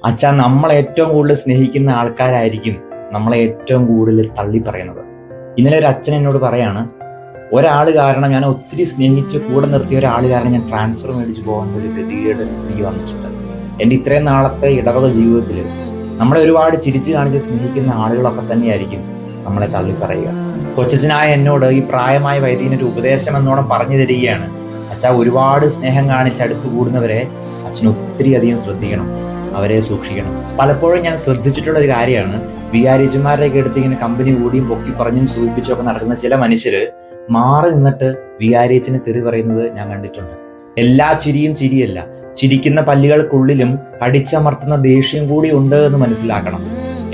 അച്ഛാ, നമ്മളെ ഏറ്റവും കൂടുതൽ സ്നേഹിക്കുന്ന ആൾക്കാരായിരിക്കും നമ്മളെ ഏറ്റവും കൂടുതൽ തള്ളി പറയുന്നത്. ഇന്നലെ ഒരു അച്ഛൻ എന്നോട് പറയാണ്, ഒരാൾ കാരണം ഞാൻ ഒത്തിരി സ്നേഹിച്ച് കൂടെ നിർത്തിയ ഒരാൾ കാരണം ഞാൻ ട്രാൻസ്ഫർ മേടിച്ച് പോകേണ്ട ഒരു ഗതികേട് എനിക്ക് വന്നിട്ടുണ്ട്. എൻ്റെ ഇത്രയും നാളത്തെ ഇടവക ജീവിതത്തിൽ നമ്മളെ ഒരുപാട് ചിരിച്ചു കാണിച്ച് സ്നേഹിക്കുന്ന ആളുകളൊക്കെ തന്നെയായിരിക്കും നമ്മളെ തള്ളി പറയുക. കൊച്ചച്ഛനായ എന്നോട് ഈ പ്രായമായ വൈദികനൊരു ഉപദേശം എന്നോണം പറഞ്ഞു തരികയാണ്, അച്ഛാ, ഒരുപാട് സ്നേഹം കാണിച്ച് അടുത്തു കൂടുന്നവരെ അച്ഛൻ ഒത്തിരി അധികം ശ്രദ്ധിക്കണം, അവരെ സൂക്ഷിക്കണം. പലപ്പോഴും ഞാൻ ശ്രദ്ധിച്ചിട്ടുള്ള ഒരു കാര്യമാണ്, വികാരിച്ചന്മാരുടെയൊക്കെ അടുത്ത് ഇങ്ങനെ കമ്പനി കൂടിയും പൊക്കി പറഞ്ഞും സൂചിപ്പിച്ചും ഒക്കെ നടക്കുന്ന ചില മനുഷ്യര് മാറി നിന്നിട്ട് വികാരിയച്ഛന് തെറി പറയുന്നത് ഞാൻ കണ്ടിട്ടുണ്ട്. എല്ലാ ചിരിയും ചിരിയല്ല, ചിരിക്കുന്ന പല്ലുകൾക്കുള്ളിലും കടിച്ചമർത്തുന്ന ദേഷ്യം കൂടി ഉണ്ട് എന്ന് മനസ്സിലാക്കണം.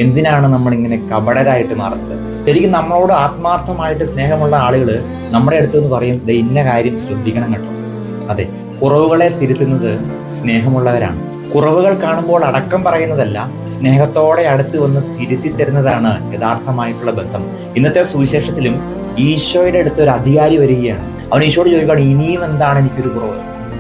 എന്തിനാണ് നമ്മൾ ഇങ്ങനെ കപടരായിട്ട് മാറുന്നത്? ശരിക്കും നമ്മളോട് ആത്മാർത്ഥമായിട്ട് സ്നേഹമുള്ള ആളുകൾ നമ്മുടെ അടുത്തെന്ന് പറയും, ദേ ഇന്ന കാര്യം ശ്രദ്ധിക്കണം കേട്ടോ. അതെ, കുറവുകളെ തിരുത്തുന്നത് സ്നേഹമുള്ളവരാണ്. കുറവുകൾ കാണുമ്പോൾ അടക്കം പറയുന്നതല്ല, സ്നേഹത്തോടെ അടുത്ത് വന്ന് തിരുത്തി തരുന്നതാണ് യഥാർത്ഥമായിട്ടുള്ള ബന്ധം. ഇന്നത്തെ സുവിശേഷത്തിലും ഈശോയുടെ അടുത്ത് ഒരു അധികാരി വരികയാണ്. അവൻ ഈശോയോട് ചോദിക്കുകയാണ്, ഇനിയും എന്താണ് എനിക്കൊരു കുറവ്?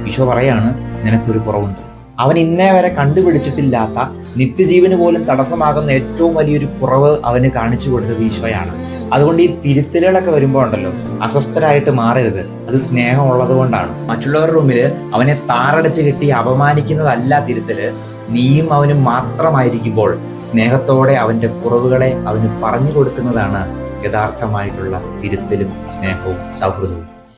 ഈശോ പറയാണ്, നിനക്കൊരു കുറവുണ്ട്. അവൻ ഇന്നേ വരെ കണ്ടുപിടിച്ചിട്ടില്ലാത്ത, നിത്യജീവന് പോലും തടസ്സമാകുന്ന ഏറ്റവും വലിയൊരു കുറവ് അവന് കാണിച്ചു കൊടുത്തത് ഈശോയാണ്. അതുകൊണ്ട് ഈ തിരുത്തലുകളൊക്കെ വരുമ്പോൾ ഉണ്ടല്ലോ, അസ്വസ്ഥരായിട്ട് മാറരുത്. അത് സ്നേഹമുള്ളത് കൊണ്ടാണ്. മറ്റുള്ളവരുടെ മുമ്പിൽ അവനെ താറടച്ച് കെട്ടി അപമാനിക്കുന്നതല്ല തിരുത്തല്. നീയും അവനും മാത്രമായിരിക്കുമ്പോൾ സ്നേഹത്തോടെ അവന്റെ കുറവുകളെ അവന് പറഞ്ഞു കൊടുക്കുന്നതാണ് യഥാർത്ഥമായിട്ടുള്ള തിരുത്തലും സ്നേഹവും സൗഹൃദവും.